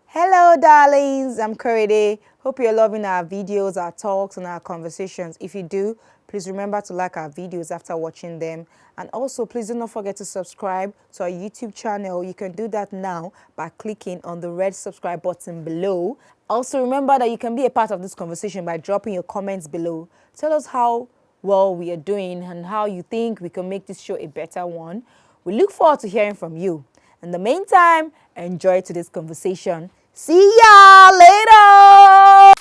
Hello darlings, I'm Korede. Hope you're loving our videos, our talks and our conversations. If you do, please remember to like our videos after watching them. And also please do not forget to subscribe to our YouTube channel. You can do that now by clicking on the red subscribe button below. Also remember that you can be a part of this conversation by dropping your comments below. Tell us how well we are doing and how you think we can make this show a better one. We look forward to hearing from you. In the meantime, enjoy today's conversation. See y'all later!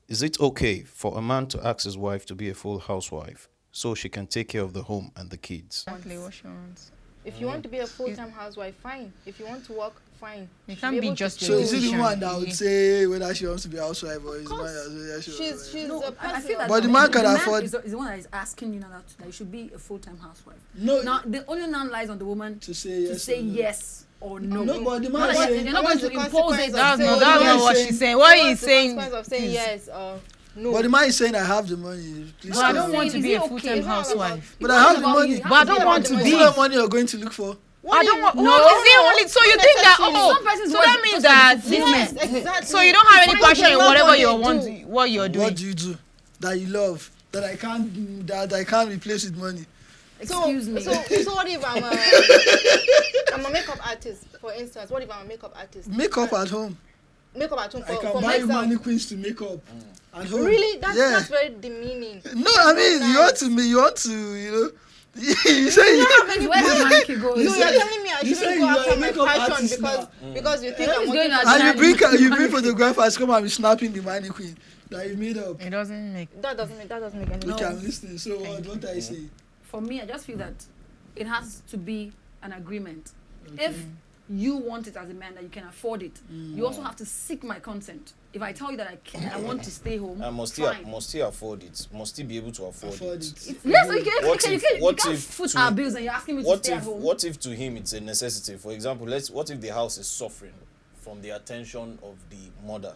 Is it okay for a man to ask his wife to be a full housewife so she can take care of the home and the kids? Exactly what she wants. If you want to be a full-time housewife, fine. If you want to work, fine. You can't be just So is it the one that would say whether she wants to be a housewife or is the man that She's No, a person. I feel that But the man can man afford- is the one that is asking you now that you should be a full-time housewife. No. Now the only now lies on the woman To say yes or no. yes or no. No, but the Not man that saying, you're not going to What's the impose it. consequence That's of not, saying- that's not what saying- she's saying. What he's What's the saying, consequence of saying Please. yes or no? but the man is saying I have the money. Please but I tell don't me. want to Is be it a okay? full-time It's not about- housewife. But I have the About money. you. But I don't want to Is be. that money you're going to look for? I don't want. No. No, is it only so you think that? Oh, Some persons so want that to means just that to fulfill Yes, men. exactly. so you don't have any Find passion what in you love whatever what you they want, do. what you're doing. What do you do that you love that I can't replace with money? Excuse me. So what if I'm a makeup artist, for instance? What if I'm a makeup artist? Make up at home. Makeup at home I for can buy you myself. mannequins to make up at home. Really? That's Yeah. very demeaning. No, I mean you want to, you know. You say Where the man can go? So you're telling me I You say shouldn't you go are after a my makeup passion artist because you think Who's I'm going working out for there? and you bring photographers come and be snapping the mannequin that you made up. It doesn't make. that doesn't make any Okay, sense. I'm listening. So what are you saying? For me, I just feel that it has to be an agreement. If you want it as a man that you can afford it, you also have to seek my consent. If I tell you that I want to stay home, And must he afford it? Must he be able to afford Afford it? it. yes, What you if- can't foot to- our bills and you're asking me to What stay at if home. what if to him it's a necessity? For example, what if the house is suffering from the attention of the mother?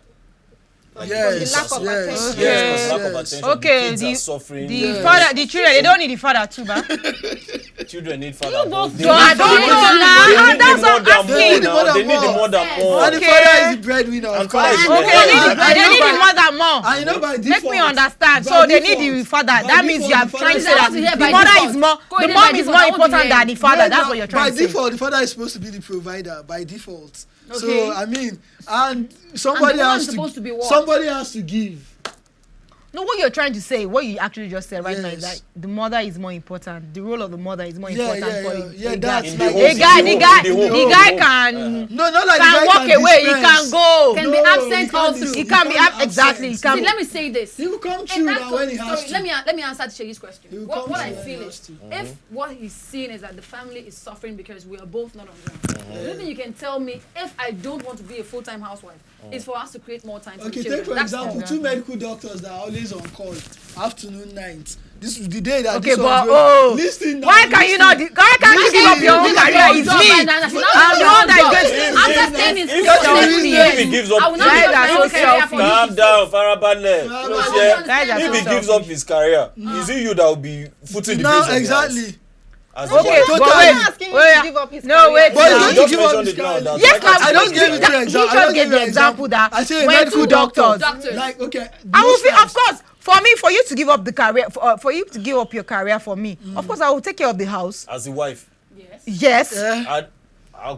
Yes, lack of yes, attention. Yes, yes, lack of yes. attention. Okay, the kids the- are suffering. The Yes. father, the children, they don't need the father too, but Children need father. both They don't. need I don't the know mother- now. They need That's the what I'm mother asking. more now. They need the More. mother more. And the Okay. father is the breadwinner, of And father course. is the okay, they need the by- mother more. And you know by Make default. me understand. by So they need default- the father. by That means default, you are the trying to father say is- that I want to hear the by mother default. is more, Go the ahead, mom by is default. more I want to important hear. than the father. Yeah, That's no, what you're by trying to say. default, the father is supposed to be the provider. By default. Okay. So I mean, and somebody And the woman has is supposed to be what? somebody has to give. No, what you're trying to say, what you actually just said right now is Yes. that the mother is more important. The role of the mother is more Yeah, important yeah, for yeah. a Yeah, guy. that's In the like home, A guy, in the home, guy, in the home, the in guy the can No, not like can the guy walk away. He dispense. can go. Can No, be absent he all can't through. dis- He can be absent. exactly. He See, can. let me say this. He will come In true that now when he has sorry, to. let me answer Shegi's question. He will What come I true when feel he is, has to. if what he's seeing is that the family is suffering because we are both not on ground, the only thing you can tell me, if I don't want to be a full-time housewife, is for us to create more time for Okay, the children. take for That's example all. two medical doctors that are always on call, afternoon, night. This is the day that Okay, this but was listen now, why can you not? Why can't you give up your own career? It's me. I'm the one that is going to. After staying in If- school if- for 7 if years, he gives up I will not Guys give are up my so own career for you. Calm down, Farabale. Guys Guys are If so he gives selfish. up his career, is it you that will be footing the now bills of the exactly. house? As Okay, wife? but Totally. wait, I'm asking you wait, to give up his no, career. wait. But now. he's You going to just give up mentioned his it now. career. that- Yes, now I don't give you two he examples. just gave the example that I say a when medical two doctors. Doctors. Like okay, I will most feel, of times- course, for you to give up the career, for you to give up your career for me, of course, I will take care of the house. As a wife, Yes. Yes. Yeah. Why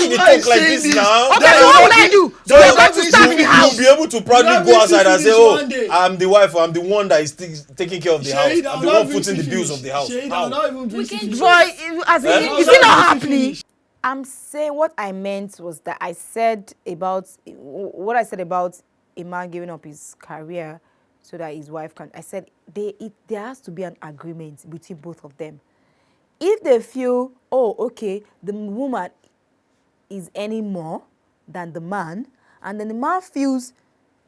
you talk like this now? Okay, so what will I do? So We're going to start in the house. You'll be able to proudly You go have outside and say, this "Oh, one day. I'm the wife. I'm the one that is taking care of the house. Shade, I'm I'm the not one even footing the bills finished. of the house." Shade, How? I'm not even We can finished. Boy, as in, Eh? is it not happening? I'm saying what I meant was that I said about what I said about a man giving up his career so that his wife can. I said there has to be an agreement between both of them. If they feel, oh, okay, the woman is earning more than the man, and then the man feels,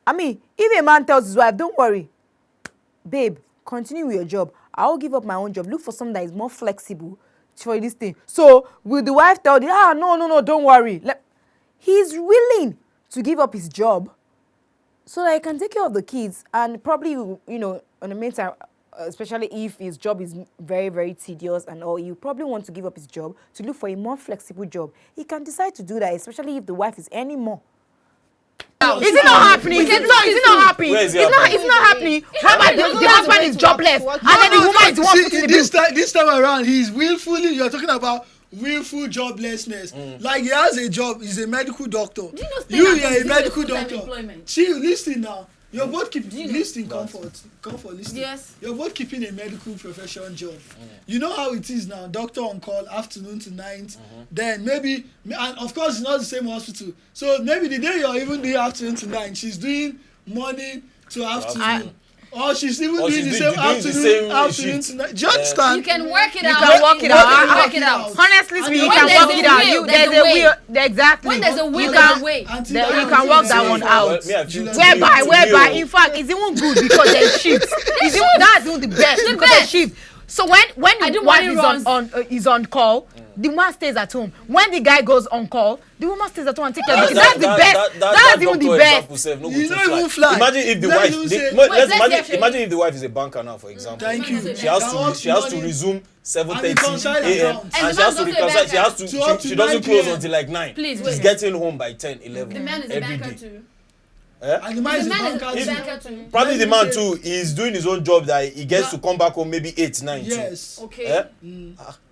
I mean, if a man tells his wife, don't worry, babe, continue with your job. I'll give up my own job. Look for something that is more flexible for this thing. So will the wife tell the, no, don't worry. He's willing to give up his job so that he can take care of the kids and probably, you know, on the meantime, especially if his job is very, very tedious and all, you probably want to give up his job to look for a more flexible job. He can decide to do that, especially if the wife is earning more. Is it not happening? Is it not happening? Where is it It's not happening. Whereby the husband is jobless and then the woman is the one footing the bill. This time around, he's willfully. You're talking about willful joblessness. Like he has a job. He's a medical doctor. Do you know You're staying at a home medical is full-time doctor. employment? Chill, listen now. You're both keeping listen, comfort, listen. Yes. You're both keeping a medical profession job. You know how it is now. Doctor on call, afternoon to night. Then maybe, and of course, it's not the same hospital. So maybe the day you're even doing afternoon to night, she's doing morning to afternoon. Or she's even doing the same afternoon to night. Do you understand? You can work it You out. can work it out. Work it out. Honestly speaking, you when can there's work a it out. will, There's there's a a way. will. Exactly. When there's a will, you there's can, a way. you can work that one out. Whereby, Whereby, in fact, it's even good because there's shifts. That's even the best because there's shifts. So when the wife is on call, the man stays at home. When the guy goes on call, the woman stays at home and takes care of the kids. That's the best. That's even the best. You don't even fly. Imagine if the wife. Imagine if the wife is a banker now, for example. Thank you. She has to resume 7:30 a.m. And and the man's also a banker. she doesn't close until like 9. Please, She's wait. getting home by 10, 11. The man is a every banker day. too. And the man is a banker. a too. banker too. Probably the man too is doing his own job that he gets to come back home maybe 8, 9 too. Yes. Okay. Eh?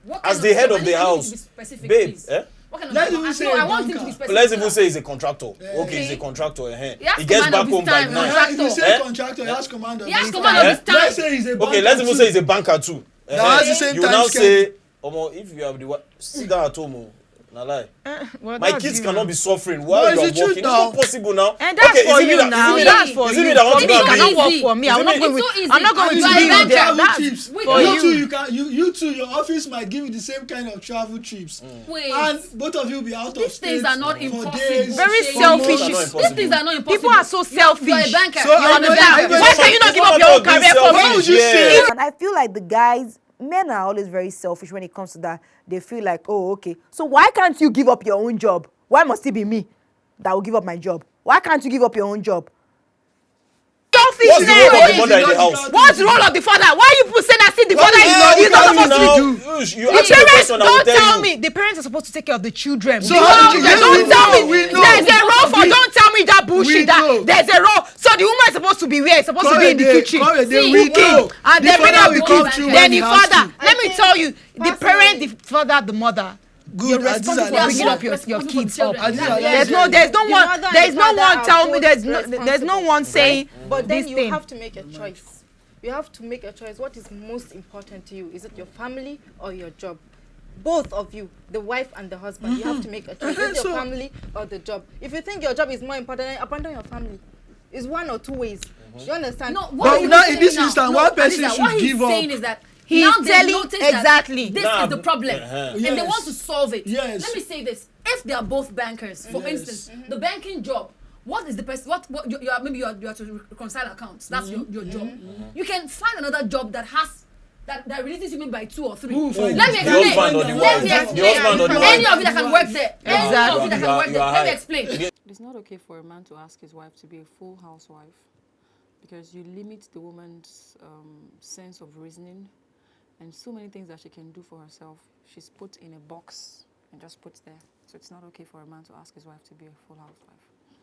What As kind the head job? of the I need house, to be specific, babe, please. eh? What kind of Let's job? even say No, a I want him to banker. be specific. Let's even say he's a contractor. Yeah. Okay, he's a contractor. He has He gets command back of his home by time. 9. If you say Eh? contractor, he has command of He has his command time. of his time. Let's say he's a banker. Okay, let's even too. say he's a banker too. Now, at the same you time, now schedule. say, Omo, if you have the wife, sit down at home. Na lie. Well, My that's kids you cannot now. be suffering while No, you are it's the truth working. It's now. not possible now. And that's okay, for is it me you that- now. is it me That's that- for is you. it me that want For to me, go it and cannot be- work for me. I'm not going with. so easy. I'm not going And with you you can being there. travel That's trips. for You you. too, you too, your office might give you the same kind of travel trips. Wait. And both of you will be out of These state things are not for impossible. days, Very for selfish. months. Those are not These things are not impossible. People are so selfish. You're a banker. So you I understand? know- Why can you not give up your own career for Why me? would you say? And I feel like the guys, men are always very selfish when it comes to that. They feel like, oh, okay, so why can't you give up your own job? Why must it be me that will give up my job? Why can't you give up your own job? What's the role of the Selfishness. mother in the house? What's the role of the father? Why you people say that? See, the father is not supposed to do. You The ask me a parents, question, I will don't tell tell you. me. The parents are supposed to take care of the children. So The how did you children, get don't we tell know, me. we know. There's a role for. Don't tell me that bullshit. We know. That there's a role. So the woman is supposed to be where? It's supposed to be in the kitchen. We know. And The then bring father out will the come kids. through Then when the he has father. to. Let me tell you, the parent, the father, the mother. Good, You're and these are responsible for bringing the- up your kids up. And these are There's no one. mother and There's no father one. are Tell me. both There's no responsible. one saying But this then you thing. have to make a choice. You have to make a choice. What is most important to you? Is it your family or your job? Both of you, the wife and the husband, you have to make a choice. Is it So- your family or the job? If you think your job is more important, then abandon your family. It's one or two ways. You understand? No, But what he's now in saying this now- instance, no, one person Alisa, should what he's give up. saying is that He's now they telling- notice that exactly. this Nah, is the problem, and they Yes. want to solve it. Yes. Let me say this: if they are both bankers, for Yes. instance, the banking job. What is the person? What you are? Maybe you are to reconcile accounts. That's your job. You can find another job that has that releases you maybe by 2 or 3. Who find Let me it? The explain. husband or the Let wife? me The explain. husband or the Any wife? of you that can work there. Any of you that can work there. Let me explain. It's not okay for a man to ask his wife to be a full housewife because you limit the woman's sense of reasoning and so many things that she can do for herself. She's put in a box and just put there. So it's not okay for a man to ask his wife to be a full housewife.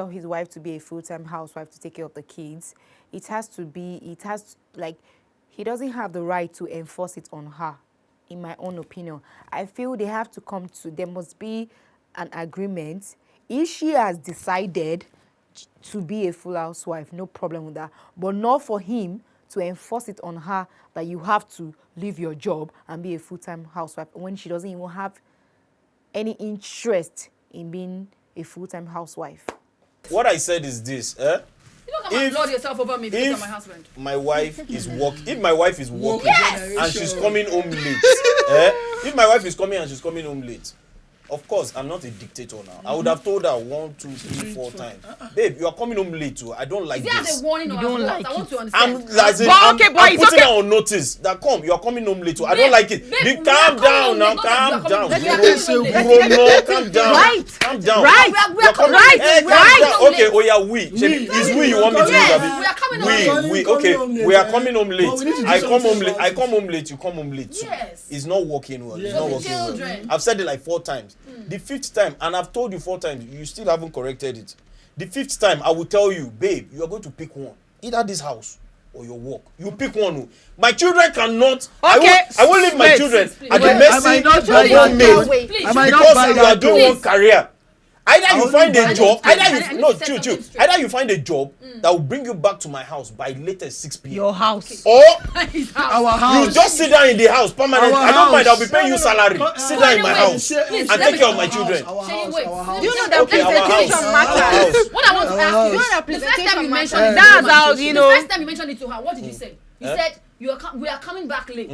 tell his wife to be a full-time housewife to take care of the kids, it has to be, he doesn't have the right to enforce it on her, in my own opinion. I feel they have to come to, there must be an agreement. If she has decided to be a full housewife, no problem with that, but not for him to enforce it on her that you have to leave your job and be a full-time housewife when she doesn't even have any interest in being a full-time housewife. What I said is this, You don't come and lord yourself over me because I'm my husband. My wife is working, if my wife is working Yes! and she's coming home late, if my wife is coming and she's coming home late, of course, I'm not a dictator now. I would have told her 1, 2, 3, 4 times. Babe, you are coming home late too. I don't like Is this. as a warning or as don't what? like I want it. to understand. I'm putting her on notice that come, you are coming home late too. I don't like it. Babe, Calm we are down coming now, home late. calm Not down. that we are coming home late. No, calm down. Right. Calm down. Right. We are coming Right. late. We are Calm coming down. home Okay, late. oh yeah, is we you want me to use, Yes, Abi? we are coming home late. We Coming we are late, coming home But we need late. to do I come home something late. about I come home late. You come home late too. Yes. It's not working well. It's Yeah. not For the working well. children. I've said it like 4 times. The 5th time, and I've told you 4 times, you still haven't corrected it. The 5th time, I will tell you, babe, you are going to pick one. Either this house or your work. You pick one. My children cannot. Okay. I won't leave my Wait. children Please, at the please. I mercy might not of buy one that. maid. Please. I might not Because buy you are that. doing one career. Either you only find buy a that. job, I either need you no to set chill. something straight. Either you find a job that will bring you back to my house by latest 6 p.m. Your house. Or His house. Our you house. just sit down in the house permanently. Our I don't mind. I'll be house. paying you salary. Sit down in my Anyway, house please, and let take me care of go. my children. Our Shey, house. wait. Our house. Do you know that Okay, our presentation house. matters? What I want to Our ask house. you, That the first time you presentation mentioned matters. it, That's to how, her, you the know. first time you mentioned it to her, what did you say? You said we are coming back late.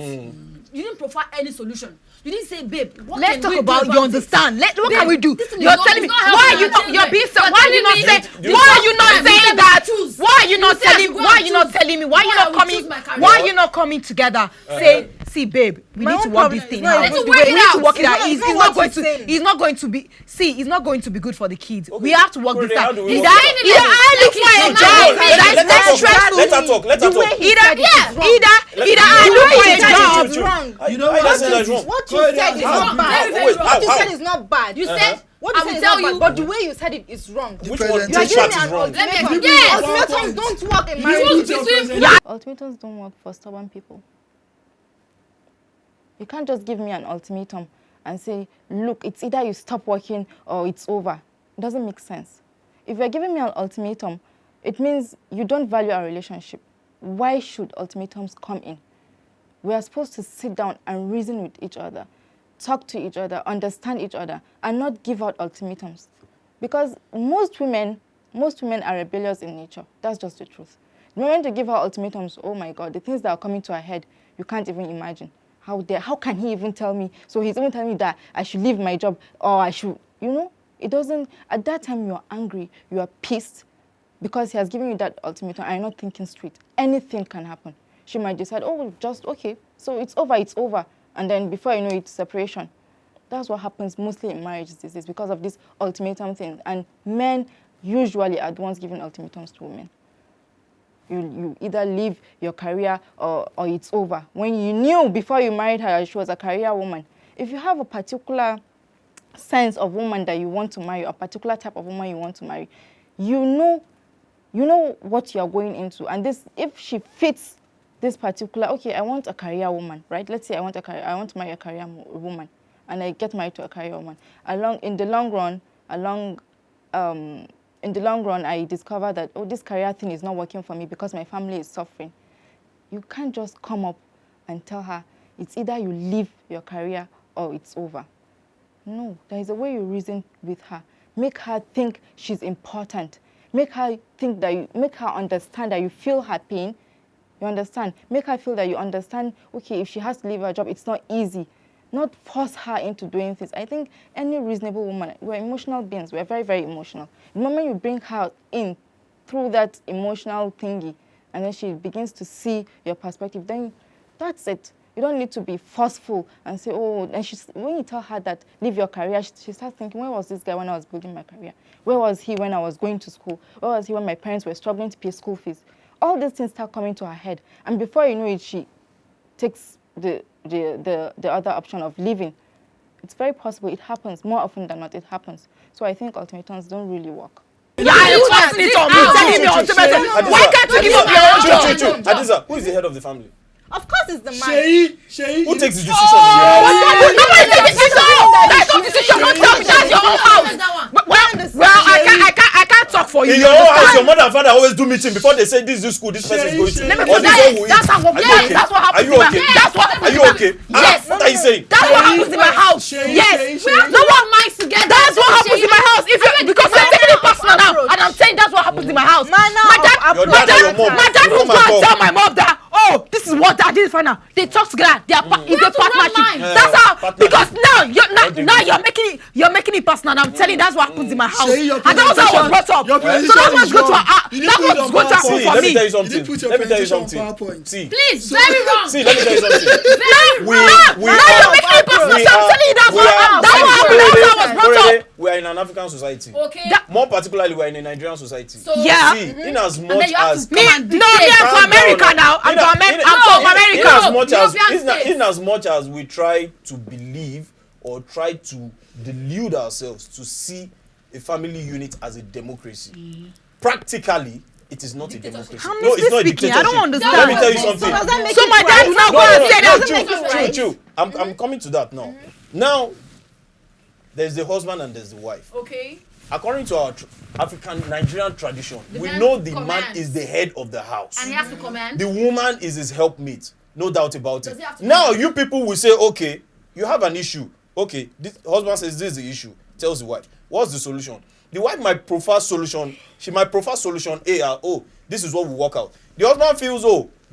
You didn't provide any solution. You didn't say, babe, what Let's can talk we do about you it? understand. What Babe, can we do? this thing is You're not- telling me it's not why helping you our not you're children. being so You're why are you telling not me saying you why are you first not time you saying said that? choose. Why are you not You said I telling should go why are and you not choose. telling me why you Why I not will coming choose my career. why are you not coming together say see babe we My need to own work problem this is thing not out even we the way need it to work it is. out It's it's not not what going he's to saying. it's not going to be see it's not going to be good for the kids Okay. we have to work Kore, this how out do we either work it either I look for a No, job no, that is less stressful Let her talk. Let her The way talk. he either said it is wrong. either I look for a job Chill. wrong. You know I what? said that's wrong. What you Kore, said is how? not bad. Very, very Wait, wrong. What you how? said is not bad. You said, What I you will said is tell not bad, you. but the way you said it is wrong. Which The one? You are Which giving part me is an wrong? Let me ultimatum. yes. Ultimatums don't work in You marriage. put your between- presentation. Ultimatums don't work for stubborn people. You can't just give me an ultimatum and say, look, it's either you stop working or it's over. It doesn't make sense. If you're giving me an ultimatum, it means you don't value our relationship. Why should ultimatums come in? We are supposed to sit down and reason with each other, talk to each other, understand each other, and not give out ultimatums. Because most women are rebellious in nature. That's just the truth. The moment you give her ultimatums, oh my God, the things that are coming to her head, you can't even imagine. How can he even tell me? So he's even telling me that I should leave my job or I should, it doesn't, at that time you're angry, you are pissed because he has given you that ultimatum and you're not thinking straight. Anything can happen. She might decide, oh, just, okay, so it's over. And then before you know it, separation. That's what happens mostly in marriages these days because of this ultimatum thing. And men usually are the ones giving ultimatums to women. You either leave your career or it's over. When you knew before you married her she was a career woman, if you have a particular sense of woman that you want to marry, a particular type of woman you want to marry, you know what you're going into. And this, if she fits this particular, okay, I want a career woman, right? Let's say I want to marry a career woman, and I get married to a career woman. In the long run, I discover that, this career thing is not working for me because my family is suffering. You can't just come up and tell her, it's either you leave your career or it's over. No, there is a way you reason with her. Make her think she's important. Make her understand that you feel her pain. You understand? Make her feel that you understand, okay, if she has to leave her job, it's not easy. Not force her into doing things. I think any reasonable woman, we're emotional beings, we're very, very emotional. The moment you bring her in through that emotional thingy, and then she begins to see your perspective, then that's it. You don't need to be forceful and say, and when you tell her that, leave your career, she starts thinking, where was this guy when I was building my career? Where was he when I was going to school? Where was he when my parents were struggling to pay school fees? All these things start coming to her head. And before you know it, she takes the other option of leaving. It's very possible. It happens. More often than not, it happens. So I think ultimatums don't really work. Yeah, you forcing it on me, telling me ultimatum. Why can't you give up your own job? Adiza, who is the head of the family? Of course, it's the man. Sheyi, Who takes the decision? Nobody takes decision. That's not decision. Don't tell me that's your own house. Well, I can't talk for you. In your own house, your mother and father always do meeting before they say this is school, this person is going to. Let me Or put this that. one will That's eat. how. Are you okay? That's what happens. Are you okay? That's what happens. Are you okay? Yes. What are you saying? That's what happens in my house. Yes. No one minds together. That's what happens in my house. If you because you're taking it personal now, and I'm saying that's what happens in my house. My dad will go and tell my mom that this is what I did find out. They talk together. They are it's a partnership. That's how because now you're making it personal. And I'm telling you that's what happens in my house. And that was how I was brought up. So that was going to happen for me. Let me tell you something. Let me tell you something. See, Please, very wrong. see, let me tell you something. Very wrong. You're making it personal. So I'm telling you that's what happened. That's what happened. That's how I was brought up. We are in an African society. Okay. More particularly, we are in a Nigerian society. So Yeah. See, in as and then much you have as to come and Me, I'm from America now. I'm from America. In as much as we try to believe or try to delude ourselves to see a family unit as a democracy, practically it is not a democracy. No, it's not a speaking. dictatorship. I don't understand. Let me tell you something. So my dad will now go and say that. Chill. I'm coming to that now. Now, there's the husband and there's the wife. Okay. According to our African Nigerian tradition, we man know the man commands. is the head of the house. And he has to command. The woman is his helpmate. No doubt about Does it. he have to Now, you people will say, okay, you have an issue. Okay, this husband says this is the issue. Tells the wife. What's the solution? The wife might prefer solution. She might prefer solution A. This is what will work out. The husband feels,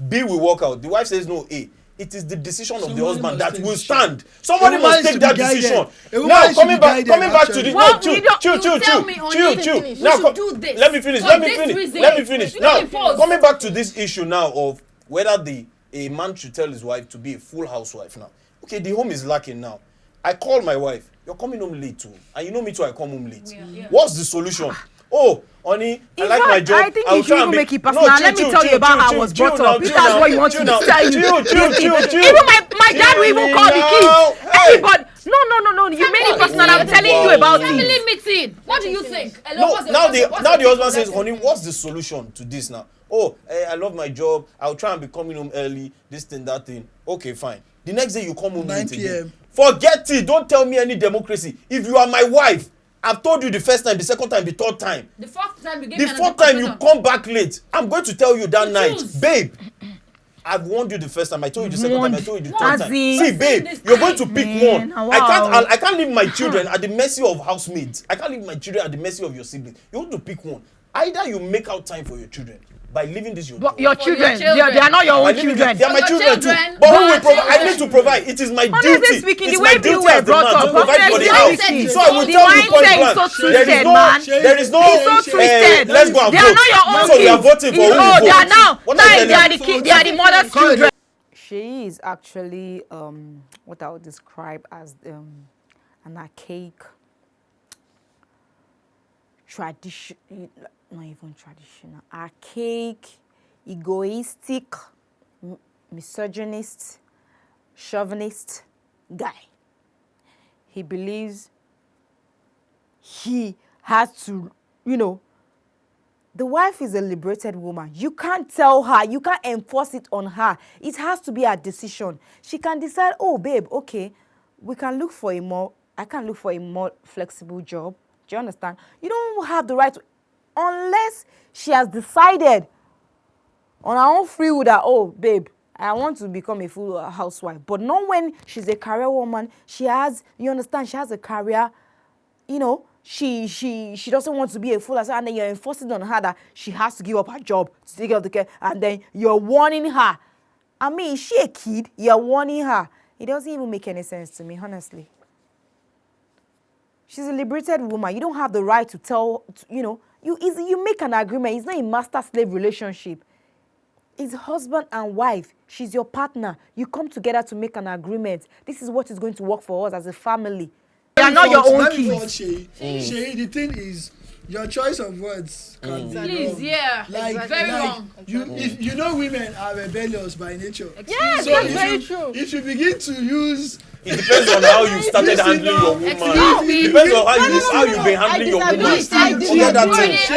B will work out. The wife says, no, A. It is the decision of the husband that will stand. Somebody must take that decision. Now, coming back to the chill. Now, let me finish. Now, coming back to this issue now of whether a man should tell his wife to be a full housewife now. Okay, the home is lacking now. I call my wife. You're coming home late too, and you know me too. I come home late. Yeah. What's the solution? Honey, I like my job. I think you should even make it personal. Let me tell you about how I was brought up. If that's what you want to tell you. Even my dad will even call the kids. Everybody. No. You made it personal. I'm telling you about it. Family meeting. What do you think? No, now the husband says, honey, what's the solution to this now? I love my job. I'll try and be coming home early. This thing, that thing. Okay, fine. The next day you come home 9 late p.m. again. Forget it. Don't tell me any democracy. If you are my wife, I've told you the first time, the second time, the third time. The fourth time you gave The me fourth time you come back late, I'm going to tell you that night, babe. I've warned you the first time. I told you the second time. I told you the third time. See, babe, you're going to pick one. Wow. I can't leave my children at the mercy of housemaids. I can't leave my children at the mercy of your siblings. You want to pick one. Either you make out time for your children by leaving this your job. Your children, they are not your own children. They are my children too. But who will provide? I need to provide. It is my duty. Speaking, It's the my way you duty were as the brought man to up, provide for the house. speaking. So I will The tell you point mindset is blank. so twisted, man. There is no. It's so twisted. Let's go and They are vote. not your own So we are kids. voting for who will They are vote. now. What Now are you they are telling the kids. They are the mother's children. She is actually what I would describe as an archaic tradition, not even traditional, archaic, egoistic, misogynist, chauvinist guy. He believes he has to, the wife is a liberated woman. You can't tell her, you can't enforce it on her. It has to be a decision. She can decide, oh, babe, okay, I can look for a more flexible job. Do you understand? You don't have the right to, unless she has decided on her own free will that, oh, babe, I want to become a full housewife. But not when she's a career woman. She has a career, she doesn't want to be a full housewife, and then you're enforcing on her that she has to give up her job to take care of the care, and then you're warning her. I mean, is she a kid? You're warning her. It doesn't even make any sense to me, honestly. She's a liberated woman. You don't have the right to tell, you make an agreement. It's not a master-slave relationship. It's husband and wife. She's your partner. You come together to make an agreement. This is what is going to work for us as a family. They are not your own kids. Shay, the thing is, your choice of words can be Please, wrong. yeah. Very wrong. If women are rebellious by nature. Yes, so that's very true. If you begin to use, it depends on how you started handling your woman. It depends on how you've been handling your woman.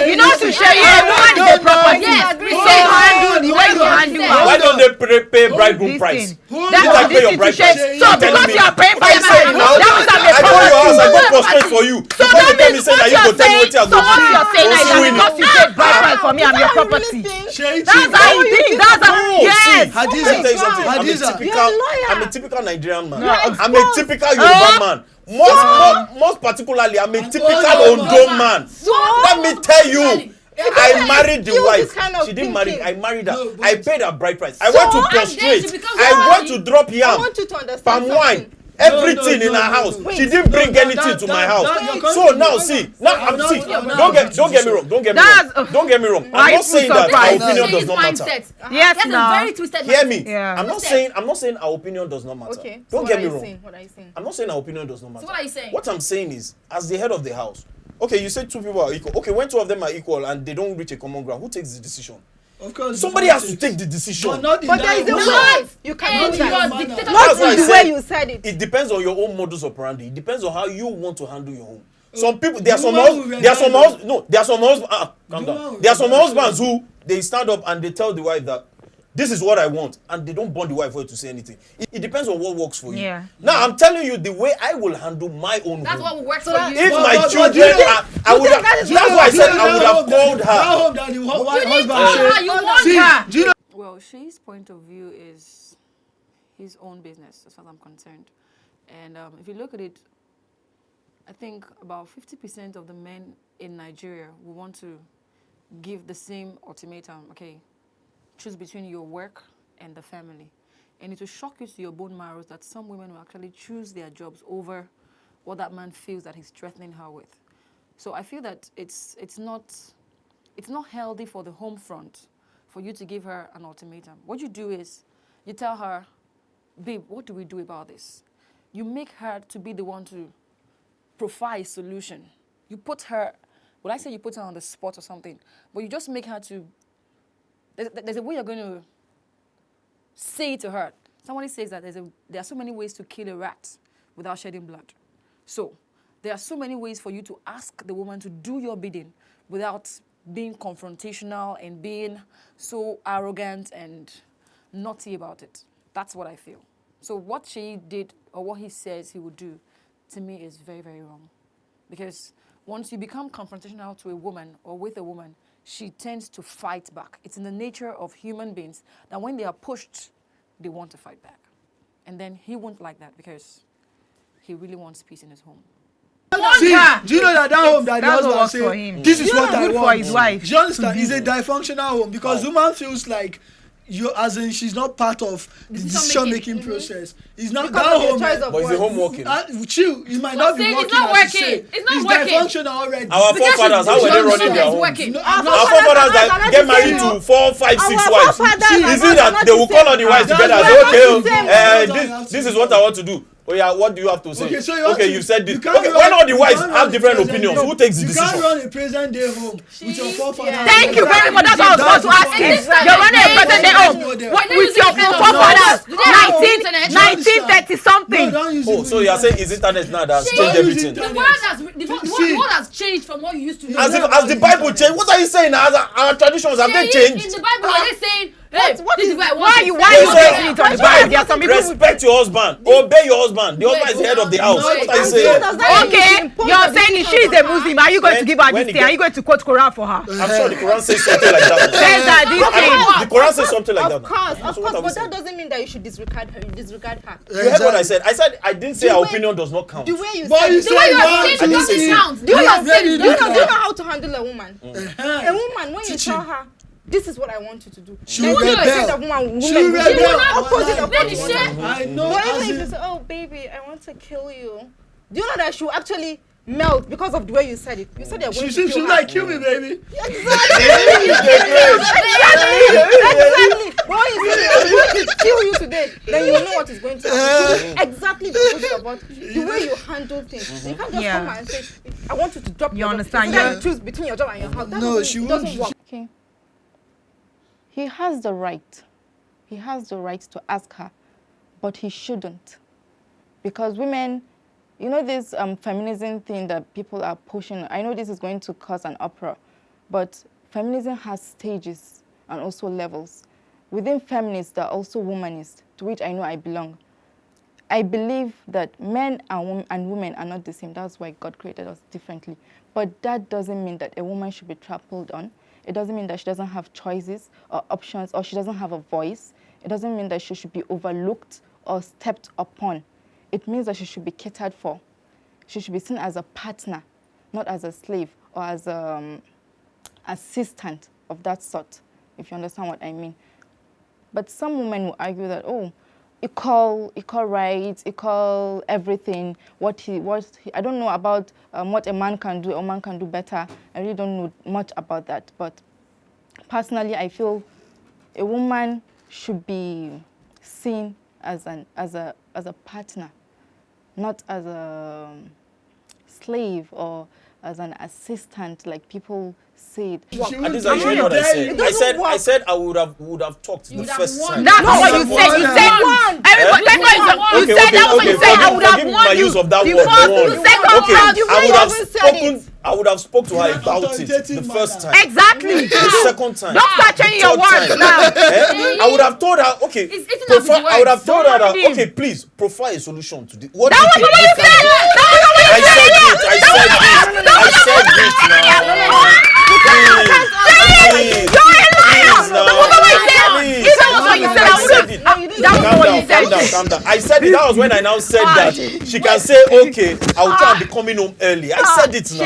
You know to share your woman is a property. Yes, handle the way you handle her. Why don't they pay bridegroom price? Hold That's You on. can pay your the bride share. price. So You're telling because me. you are paying for What you saying now? that means I'm a I go your house, I go property. prostrate for you. So Before you that tell me means say that you go tell me what I so go what you're saying is that Winnie. because you paid bride price for me, I'm your property. That's how you think. That's how. No, Yes. see, let me tell you something. Hadiza. I'm a typical Nigerian man. I'm a typical Yoruba man. Most particularly, I'm a typical Ondo man. Let me tell you. I married the wife. kind of She didn't marry. thinking. I married her. No, but- I paid her bride price. I went to prostrate. she becomes I went to drop I yam, want you to understand palm something. wine, everything No, in her house. no. She didn't bring No, anything to my house. you're So confused. now see, now I'm see. Don't get me wrong. Don't get me That's- wrong. Don't get me wrong. Why I'm you not saying put that our surprise? opinion does not matter. Yes, That's a now. very twisted Hear mindset. me. Yeah. I'm not saying our opinion does not matter. Okay. So Don't what get are me you wrong. saying? What are you saying? I'm not saying our opinion does not matter. So what are you saying? What I'm saying is, as the head of the house, okay, you say two people are equal. Okay, when two of them are equal and they don't reach a common ground, who takes the decision? Of course. Somebody has to take the decision. But not in But that there is a way. way you can And do you're that. a dictator. Not That's why I in the said- way you said it. It depends on your own modus operandi. It depends on how you want to handle your home. Some people, there are the some woman hus- will there are some rebel. hus- no, there are some husbands. Calm The woman down. will There are some rebel. husbands who they stand up and they tell the wife that this is what I want, and they don't bond the wife for her to say anything. It depends on what works for you. Yeah. Now I'm telling you the way I will handle my own That's home. what will work for that- you. If But- my but children do you know- are, I would have. That's why I said I would have called That her. home that the husband You need to call her. You want see, her. do you know? Well, Shei's point of view is his own business, as far as I'm concerned. And if you look at it, I think about 50% of the men in Nigeria will want to give the same ultimatum. Okay, choose between your work and the family. And it will shock you to your bone marrow that some women will actually choose their jobs over what that man feels that he's threatening her with. So I feel that it's not healthy for the home front for you to give her an ultimatum. What you do is you tell her, babe, what do we do about this? You make her to be the one to provide a solution. You put her, would I say you put her on the spot or something, but you just make her to, there's a way you're going to say it to her. Somebody says that there are so many ways to kill a rat without shedding blood. So there are so many ways for you to ask the woman to do your bidding without being confrontational and being so arrogant and naughty about it. That's what I feel. So what she did or what he says he would do, to me, is very, very wrong. Because once you become confrontational to a woman or with a woman, she tends to fight back. It's in the nature of human beings that when they are pushed, they want to fight back. And then he won't like that because he really wants peace in his home. See, do you know that home that the That's what husband works for say, him. this is You what know, I good for want. his wife Do you understand? to It's a do. dysfunctional home because woman feels like you, as in she's not part of the decision-making process. It's not Because that of your home. choice of But is the home working? Chill, it might not be saying working it's not as you working. say. It's not working. Dysfunctional already. Our forefathers, how were they running their It's home? working. No, Our I'm not- forefathers that not get the married same. to 4, 5, 6 Our wives. forefathers are Is not- it that not they the will call all the wives That's together and why say, I'm okay, not the same. this is what I want to do. Oh yeah, what do you have to say? Okay, so you want to- you've said this. you can't Okay, run- when all the you wives can't have run different the present opinions, day. who takes the You can't decision? run a present day home with your forefathers. Thank you very much. That's what I was about to ask you. This time You're running a they- present day home with your forefathers, Do they have internet? 1930 something. No, don't use Oh, it. so you are saying it's internet now that has Shey, changed everything? The world has changed from what you used to know. As the Bible changed, what are you saying now? Our traditions, have they In changed? the Bible, are they saying, hey, what this is- is where I want Why it. you basing it on the Bible? There are some people. Respect your husband. Obey your husband. The husband is the head of the house. Wait, What are you wait. saying? Okay, you're saying she's a Muslim. Are you going to give her When this he thing? Are get- you going to quote Quran for her? I'm sure the Quran says something like that. Says that this thing. The Quran says something like that. Of course, So what are we but saying? that doesn't mean that you should disregard her. You heard what I said. I didn't say The our way- opinion does not count. The way you But said you it. The way you One, are saying two, it three. doesn't count. Do you The way know, you are saying it do you doesn't know count. how to handle a woman? A woman, when you Teaching. tell her, this is what I want you to do. She then will you rebel. say that woman She will will do rebel. opposite of what Then you you want. share. I know. But as even if in- you say, oh baby, I want to kill you, do you know that she will actually melt because of the way you said it? You said you're going She to she kill her. like kill me, baby. Exactly. But when you say I'm going to kill you today, then you know what is going to happen. Exactly the opposite of what the way you handle things. You can't just Yeah. come and say, I want you to drop You your understand, job. You yeah. can't choose between your job and your house. That No, doesn't- she it won't. doesn't work. Okay. He has the right. He has the right to ask her, but he shouldn't. Because women, you know this feminism thing that people are pushing. I know this is going to cause an uproar, but feminism has stages. and also levels. Within feminists, there are also womanists, to which I know I belong. I believe that men and women are not the same. That's why God created us differently. But that doesn't mean that a woman should be trampled on. It doesn't mean that she doesn't have choices or options, or she doesn't have a voice. It doesn't mean that she should be overlooked or stepped upon. It means that she should be catered for. She should be seen as a partner, not as a slave or as an assistant of that sort, if you understand what I mean. But some women will argue that, oh, equal rights, equal everything. I don't know about what a man can do. A man can do better. I really don't know much about that. But personally, I feel a woman should be seen as a partner, not as a slave or as an assistant, like people said. And this is actually what I said. I said I would have talked the first time. That's not what you said. You said one. Everybody, you said that was what you said. I would have won you. The second round, you really I would have spoke to her about it the first time. Exactly. The second time. Don't start changing your words now. I would have told her, okay. I would have told her that, okay, please provide a solution to this. What do you think we can do? I said it. Calm down. I said it. That was when I now said that she can say, okay, I'll try and be coming home early. I said it now.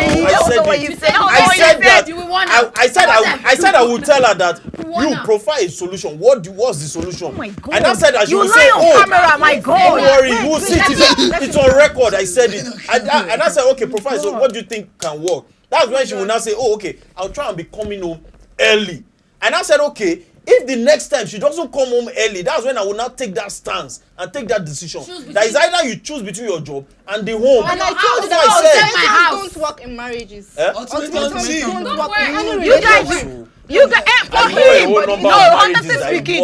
I said I would tell her that you provide a solution. What's the solution? And I said that she would say, oh, don't worry, you will see it. It's on record. I said it. And I said, okay, provide. So what do you think can work? That's when she will now say, oh, okay, I'll try and be coming home early. And I said, okay, if the next time she doesn't come home early, that's when I will now take that stance and take that decision. That is either you choose between your job and the home. And I told you that ultimatums don't work in marriages. Ultimatums don't work in marriages. You guys, for him, no, honestly speaking,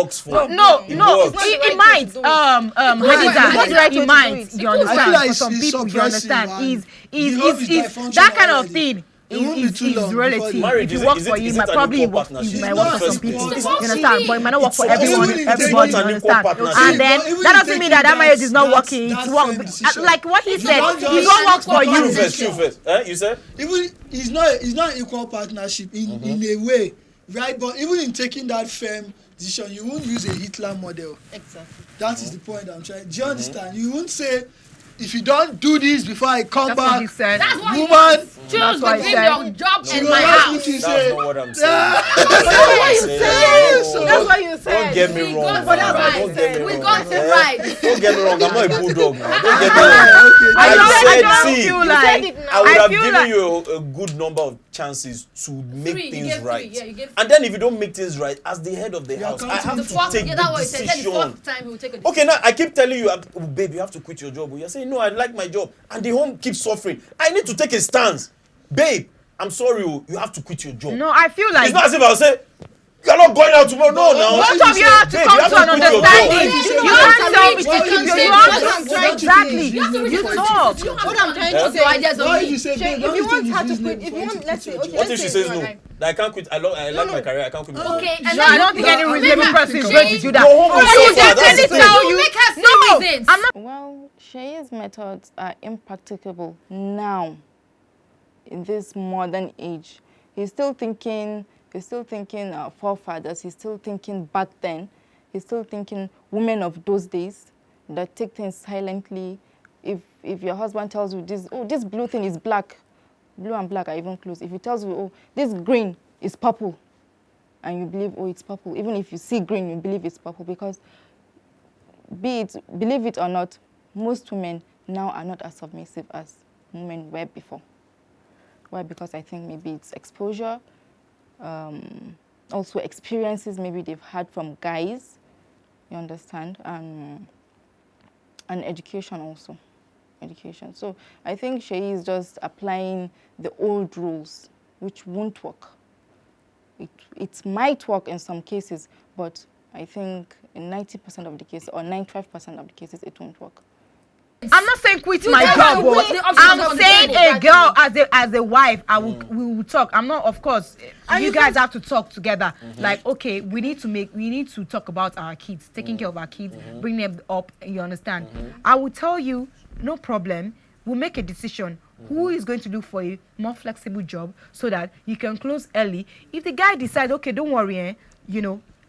no, it might, Hadiza, it might, you understand, for some people, you understand, is that kind of thing. Is relative. If it works for you, it might probably work. It might work for some people. You understand? But it might not work for everybody. You understand? And then that doesn't mean that marriage is not working. It's work. Like what he said, it don't work for you. You said? Even it's not equal partnership in a way, right? But even in taking that firm decision, you won't use a Hitler model. Exactly. That is the point I'm trying. Do you understand? You won't say, if you don't do this before I come back, woman, choose between your job and my house. That's not what I'm saying. That's what you said. Don't get me wrong. We got it right. Don't get me wrong. I'm not a bulldog now. Don't get me wrong. I would have given you a good number of chances to make things right. And then if you don't make things right, as the head of the house, I have to take the decision. Okay, now I keep telling you, oh, babe, you have to quit your job. You're saying, no, I like my job. And the home keeps suffering. I need to take a stance. Babe, I'm sorry, you have to quit your job. No, I feel like... It's not as if I'll say, you're not going out tomorrow. No, now. Both of you have to come to an understanding. You can't tell me to keep your job. Exactly. You talk. What I'm trying to say is, if you want her to quit, if you want, let's say, okay, what if she says no? That I can't quit. I like my career. I can't quit my job. Okay, and no, I don't think any reasonable person is going to do that. Go home and suffer. That's the thing. You make her say reasons. Well, Shea's methods are impracticable now, in this modern age. He's still thinking forefathers. He's still thinking back then. He's still thinking women of those days that take things silently. If your husband tells you this blue thing is black, blue and black are even close. If he tells you, oh, this green is purple, and you believe, oh, it's purple. Even if you see green, you believe it's purple, because believe it or not, most women now are not as submissive as women were before. Why? Because I think maybe it's exposure, also experiences maybe they've had from guys, you understand, and education also. Education. So I think she is just applying the old rules, which won't work. It might work in some cases, but I think in 90% of the cases, or 95% of the cases, it won't work. I'm not saying quit You my tell job. her But quit the option on I'm the saying table. a girl as a wife, we will talk. I'm not, of course. You guys have to talk together. Like, okay, we need to talk about our kids, taking care of our kids, bring them up. You understand? I will tell you, no problem. We'll make a decision. Who is going to look for a more flexible job so that you can close early? If the guy decides, okay, don't worry,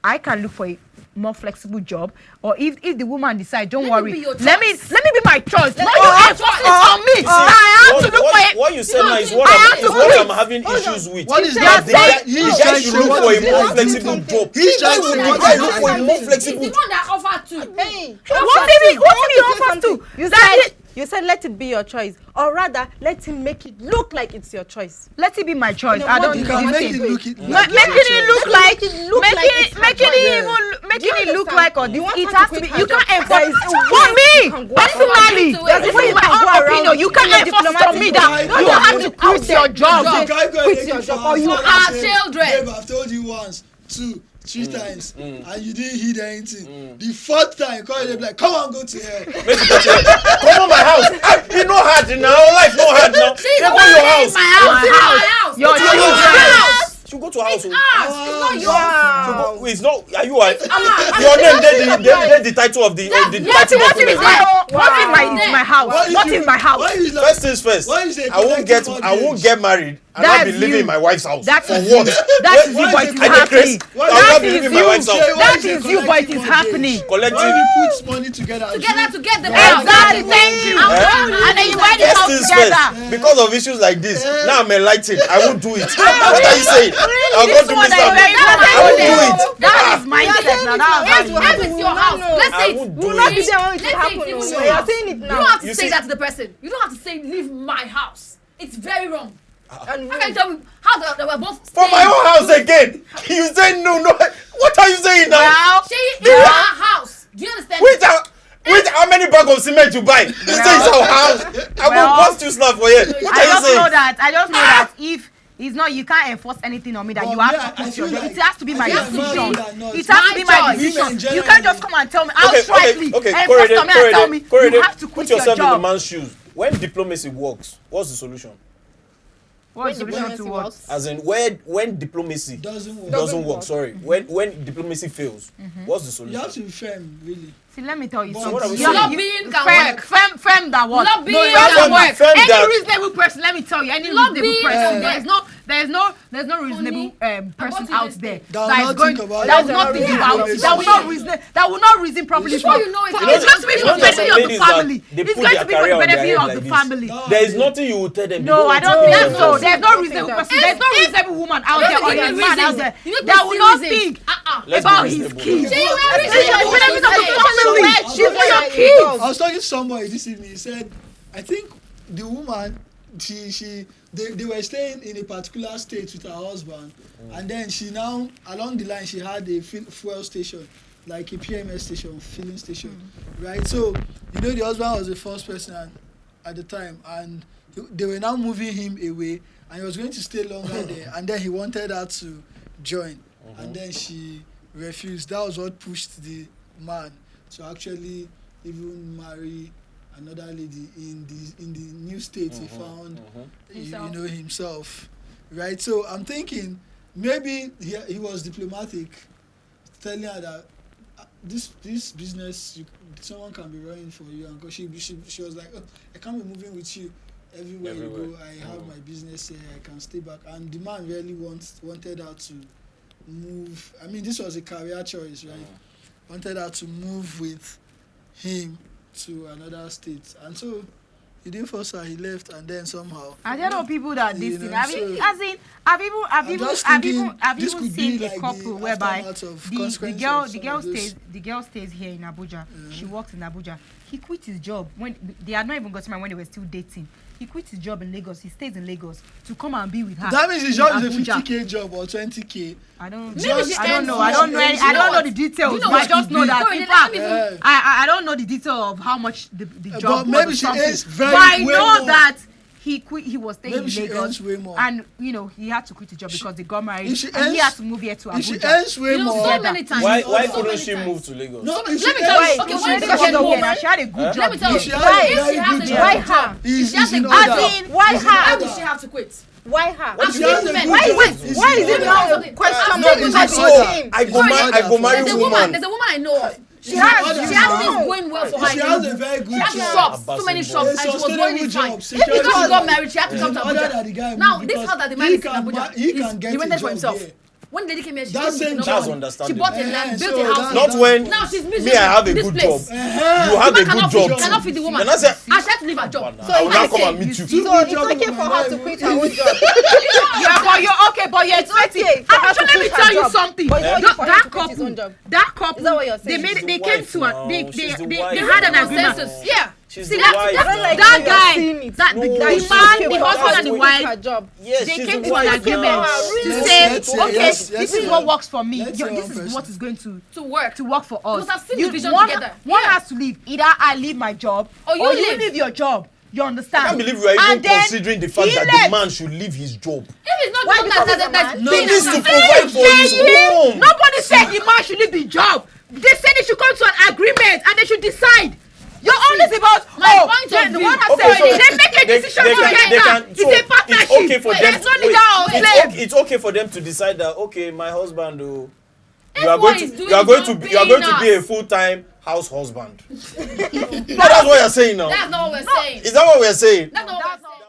I can look for a more flexible job, or if the woman decides, don't worry, let me be my choice. Not you enforce it on me. I have to look for it. What you said now is what I'm having issues with. What is The that? guy should look for a more flexible job. He's Why trying would to the guy look for a more He's flexible the one that offered to. What if he offers to? You said let it be your choice, or rather let him make it look like it's your choice. Let it be my choice. I don't You need can make anything. it look it. Making it look like making it look like or this. It has to be. You can't enforce for me personally. This is my own opinion. You can't enforce on me that you have to quit your job. Quit your job, or You are children. Babe, I've told you once, 2, 3 times, and you didn't heed anything. The 4th time, call it like, come on, go to hell. Come on my house. You know hard now. Life no hard now. She's Go to your house. my house. Your house. You go to her house. It's ours. It's not yours. It's not. Are you right? Your name, they the title of the title of the What is my house? What is my house? First things first. I won't get married and I'll be living in my wife's house. That For is what? That is you, but it is happening. I'll be living in my wife's house. That is you, but it is happening. Collective. When you put money together To get the house. Exactly. Thank you. And then you buy the First house things together. first. Because of issues like this, now I'm enlightened. I won't do it. What are you saying? I'll go This to one Mr. that is very I won't do it. That is mindset now. That is If it's your house, let's I say won't it. do Not be it. there when it Let's say happen. it's even No, your you're house. saying it You now. don't have to You say see- that to the person. You don't have to say leave my house. It's very wrong. And How can you tell me how they were both For staying? my own house again. You say no. What are you saying now? well, She is our house. Do you understand? Wait, how many bags of cement you buy? You say it's our house. I will bust you slap for it. What I are you just know saying? that. I just know that if it's not, you can't enforce anything on me that But you have yeah, to I put feel your job. like- It has to be I my feel like decision. married are not- It has to be my My decision. choice. You can't just come and tell me outrightly Okay. enforce on me and tell me you have to quit Put your yourself in the job. man's shoes. When diplomacy works, what's the solution? What's the solution to what? As in, when diplomacy doesn't work. Sorry, when diplomacy fails, what's the You have solution? to be firm, really. See, let me tell you But what are we something. saying? Lobbying can work. Firm that what? Lobbying No, can work. Firm Any that- reasonable person, let me tell you, any Lobbying reasonable can person, work. there's no reasonable person about out this there thing? That will that not is going think about that it. will not think Yeah. about Yeah. that will not reason properly. Before you know it, For- you know it's going to be you for know the there's benefit some of the ladies that family. they It's put going their to be for career the on their benefit head of like the this. family. There is nothing you will tell them. No, I don't think think so. There's no reasonable person. There's no reasonable woman out there or a man out there that will not think Let's about be his reasonable kids. now. It's for the benefit of the family. She's It's for your kids. I was talking to somebody this evening. He said, I think the woman, they were staying in a particular state with her husband, and then she now, along the line, she had a fuel station, like a PMS station, filling station, right? So, the husband was the first person at the time, and they were now moving him away, and he was going to stay longer there, and then he wanted her to join, and then she refused. That was what pushed the man to actually even marry another lady in the new state he found himself, right? So I'm thinking maybe he was diplomatic, telling her that this business someone can be running for you, and she was like, oh, I can't be moving with you everywhere you go. I have my business here, I can stay back. And the man really wanted her to move. I mean, this was a career choice, right? Wanted her to move with him to another state, and so he didn't force her. He left, and then somehow. And there are people that You listen. know, I've even just seen thinking this could be a like couple the whereby aftermath of the consequences girl of some of those. the girl stays here in Abuja. She works in Abuja. He quit his job when they had not even got married when they were still dating. He quit his job in Lagos. He stays in Lagos to come and be with her. That means his in job is a Abuja. 50K job or 20K. I don't Maybe she I don't know. earns I don't know. more. I don't know the details. You know But I what just she know did. that. Sorry, In they don't fact, even- I don't know the detail of how much the But job was maybe or she something. earns very But I way know more. that he quit. He was staying Maybe in she Lagos, earns way more. and he had to quit his job because they got married, if she and he earns- had to move here to If she Abuja. earns way You know, more. so many times. Why so couldn't many she times. move to Lagos? No, if Let she me tell you. earns- Okay, She why had did a she get good more? job. She had a good Let job. me tell If she you. has Why? a If she very has good a job, very Why good her? job, is she has a in good order. job. Why Why her? would she have to quit? Why her? I've She has seen a men. good Why job. is it? Why is it now a question No, of it's because not order. him? I go marry There's a woman. There's a woman I know of. She It's has not she order. has things going well for her. She has a very good She has job. shops, too many shops, A and she was sustainable going fine. job. Because she got married, she had to It's come to in order that the guy Abuja. Now, move this because house that the man he is in can Abuja, he can get he rented a for job himself. there. When the lady came here, she That told me same enough job. That's money. She understandable. bought a land, built so a house. that's- Not when Now she's busy. me, I have a this good place. job. You have The a man good cannot job. feed the woman. And I said, And she had to leave her job. I will not come and meet you. So it's okay for her to quit her own job. Yeah, but you're okay, but you're expecting. okay for her to So let me quit her tell you job. something. But it's okay for him That to quit his own couple, job. that couple, Is that what you're they saying? made, She's they the came wife to, now. they She's the they wife had an now. agreement. Consensus. Yeah. She's See the that, wife that, now. that guy, seeing it. that the No, man, she's the okay. husband and That's the what- wife, job. Yes, they she's came the to an wife agreement now. to Let's say, say, okay, yes, this yes, is what works for me. let's This say one is person. what is going to To work for us. must have seen the vision one, together. One Yeah. has to leave. Either I leave my job Or you leave. leave your job. You understand? I can't believe you are even And then considering the fact he that left. the man should leave his job. If it's not Why? the Because one he's a that's man? No, being He needs to a- provide for his home. Nobody said the man should leave the job. They said they should come to an agreement and they should decide. You're always about My point of the view- one that Okay, said so they make a decision together. It's so a partnership. It's okay for them. There's no wait, leader or slave. it's okay for them to decide that okay, my husband, oh, you are F1 going is to doing you are going to his be you are going to own be a penis. full-time house husband. No, that's what you're saying now. That's not what we're saying. Is that what we're saying? That's not what we're saying.